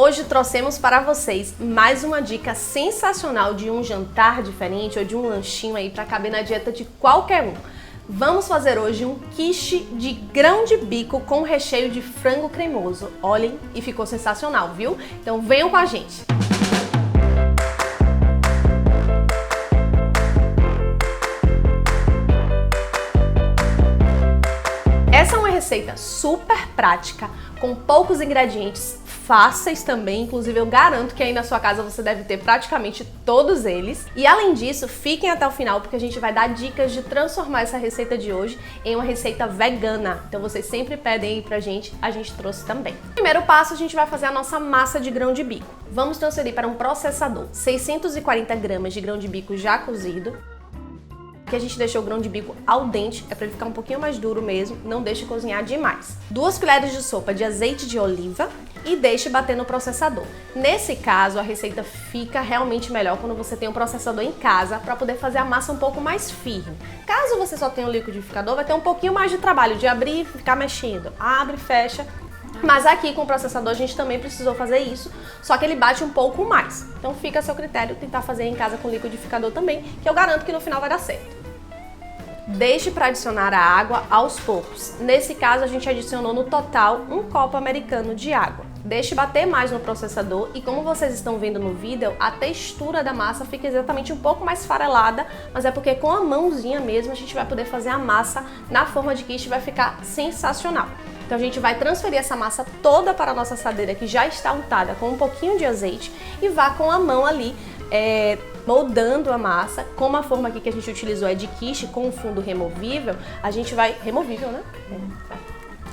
Hoje trouxemos para vocês mais uma dica sensacional de um jantar diferente ou de um lanchinho aí para caber na dieta de qualquer um. Vamos fazer hoje um quiche de grão de bico com recheio de frango cremoso. Olhem, e ficou sensacional, viu? Então venham com a gente! Essa é uma receita super prática, com poucos ingredientes, fáceis também, inclusive eu garanto que aí na sua casa você deve ter praticamente todos eles. E além disso, fiquem até o final porque a gente vai dar dicas de transformar essa receita de hoje em uma receita vegana. Então vocês sempre pedem aí pra gente, a gente trouxe também. Primeiro passo, a gente vai fazer a nossa massa de grão de bico. Vamos transferir para um processador 640 gramas de grão de bico já cozido. Que a gente deixou o grão de bico al dente, é para ele ficar um pouquinho mais duro mesmo, não deixe cozinhar demais. 2 colheres de sopa de azeite de oliva e deixe bater no processador. Nesse caso, a receita fica realmente melhor quando você tem um processador em casa para poder fazer a massa um pouco mais firme. Caso você só tenha o liquidificador, vai ter um pouquinho mais de trabalho de abrir e ficar mexendo. Abre, fecha. Mas aqui com o processador a gente também precisou fazer isso, só que ele bate um pouco mais. Então fica a seu critério tentar fazer em casa com liquidificador também, que eu garanto que no final vai dar certo. Deixe para adicionar a água aos poucos. Nesse caso a gente adicionou no total 1 copo americano de água. Deixe bater mais no processador e como vocês estão vendo no vídeo, a textura da massa fica exatamente um pouco mais farelada, mas é porque com a mãozinha mesmo a gente vai poder fazer a massa na forma de quiche e vai ficar sensacional. Então a gente vai transferir essa massa toda para a nossa assadeira que já está untada com um pouquinho de azeite e vá com a mão ali moldando a massa. Como a forma aqui que a gente utilizou é de quiche com fundo removível, a gente vai... removível, né?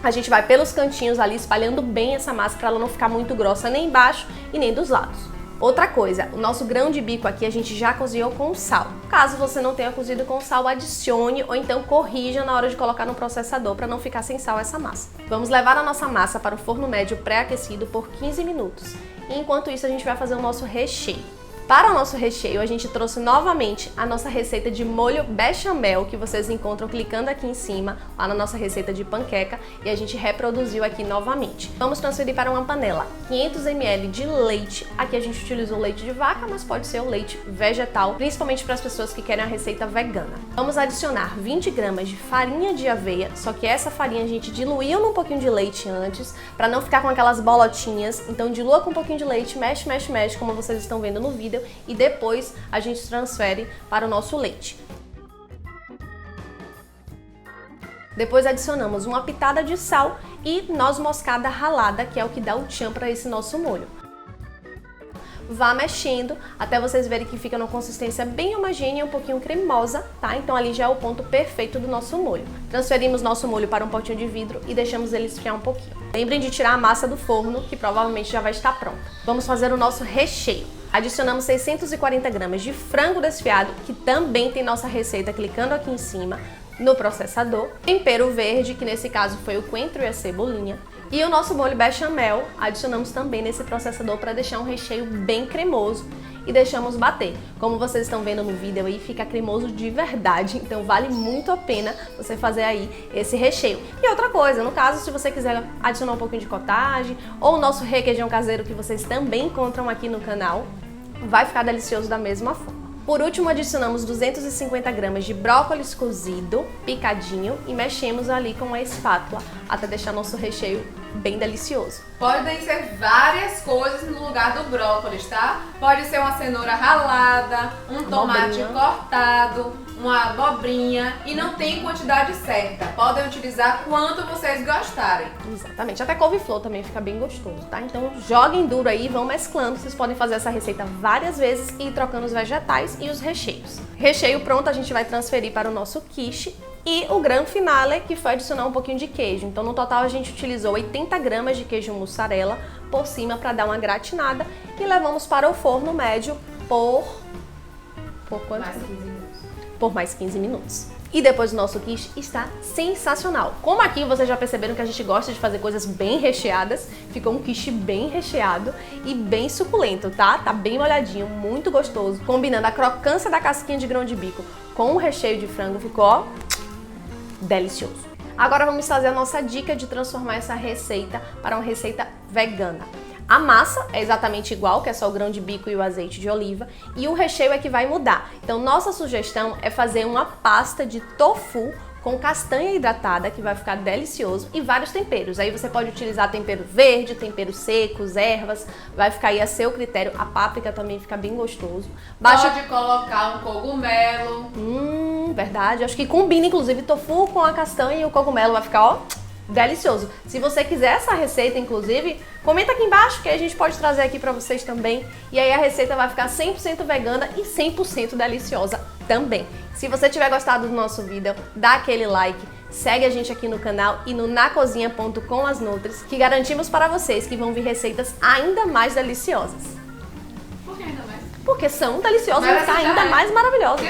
A gente vai pelos cantinhos ali espalhando bem essa massa para ela não ficar muito grossa nem embaixo e nem dos lados. Outra coisa, o nosso grão de bico aqui a gente já cozinhou com sal. Caso você não tenha cozido com sal, adicione ou então corrija na hora de colocar no processador para não ficar sem sal essa massa. Vamos levar a nossa massa para o forno médio pré-aquecido por 15 minutos. E enquanto isso a gente vai fazer o nosso recheio. Para o nosso recheio, a gente trouxe novamente a nossa receita de molho bechamel, que vocês encontram clicando aqui em cima, lá na nossa receita de panqueca, e a gente reproduziu aqui novamente. Vamos transferir para uma panela 500 ml de leite, aqui a gente utilizou leite de vaca, mas pode ser o leite vegetal, principalmente para as pessoas que querem a receita vegana. Vamos adicionar 20 gramas de farinha de aveia, só que essa farinha a gente diluiu num pouquinho de leite antes, para não ficar com aquelas bolotinhas, então dilua com um pouquinho de leite, mexe, mexe, mexe, como vocês estão vendo no vídeo, e depois a gente transfere para o nosso leite. Depois adicionamos uma pitada de sal e noz moscada ralada, que é o que dá o tchan para esse nosso molho. Vá mexendo até vocês verem que fica numa consistência bem homogênea e um pouquinho cremosa, tá? Então ali já é o ponto perfeito do nosso molho. Transferimos nosso molho para um potinho de vidro e deixamos ele esfriar um pouquinho. Lembrem de tirar a massa do forno, que provavelmente já vai estar pronta. Vamos fazer o nosso recheio. Adicionamos 640 gramas de frango desfiado, que também tem nossa receita clicando aqui em cima, no processador. Tempero verde, que nesse caso foi o coentro e a cebolinha. E o nosso molho bechamel, adicionamos também nesse processador para deixar um recheio bem cremoso e deixamos bater. Como vocês estão vendo no vídeo aí, fica cremoso de verdade, então vale muito a pena você fazer aí esse recheio. E outra coisa, no caso, se você quiser adicionar um pouquinho de cottage ou o nosso requeijão caseiro que vocês também encontram aqui no canal, vai ficar delicioso da mesma forma. Por último, adicionamos 250 gramas de brócolis cozido, picadinho, e mexemos ali com a espátula até deixar nosso recheio bem delicioso. Podem ser várias coisas no lugar do brócolis, tá? Pode ser uma cenoura ralada, um tomate cortado, uma abobrinha, e não tem quantidade certa. Podem utilizar quanto vocês gostarem. Exatamente, até couve-flor também fica bem gostoso, tá? Então joguem duro aí, vão mesclando. Vocês podem fazer essa receita várias vezes e ir trocando os vegetais e os recheios. Recheio pronto, a gente vai transferir para o nosso quiche. E o grande finale, que foi adicionar um pouquinho de queijo. Então no total a gente utilizou 80 gramas de queijo mussarela por cima para dar uma gratinada e levamos para o forno médio por quanto? Mais 15 minutos. Por mais 15 minutos. E depois o nosso quiche está sensacional. Como aqui vocês já perceberam que a gente gosta de fazer coisas bem recheadas, ficou um quiche bem recheado e bem suculento, tá? Tá bem molhadinho, muito gostoso. Combinando a crocância da casquinha de grão de bico com o recheio de frango, ficou, ó, delicioso. Agora vamos fazer a nossa dica de transformar essa receita para uma receita vegana. A massa é exatamente igual, que é só o grão de bico e o azeite de oliva, e o recheio é que vai mudar. Então, nossa sugestão é fazer uma pasta de tofu com castanha hidratada, que vai ficar delicioso, e vários temperos. Aí você pode utilizar tempero verde, temperos secos, ervas, vai ficar aí a seu critério. A páprica também fica bem gostoso. Pode colocar um cogumelo. Verdade. Acho que combina, inclusive, tofu com a castanha e o cogumelo, vai ficar, ó, delicioso. Se você quiser essa receita, inclusive, comenta aqui embaixo que a gente pode trazer aqui pra vocês também. E aí a receita vai ficar 100% vegana e 100% deliciosa também. Se você tiver gostado do nosso vídeo, dá aquele like, segue a gente aqui no canal e no nacozinha.com.as que garantimos para vocês que vão vir receitas ainda mais deliciosas. Por que ainda mais? Porque são deliciosas e vão ficar ainda mais maravilhosas.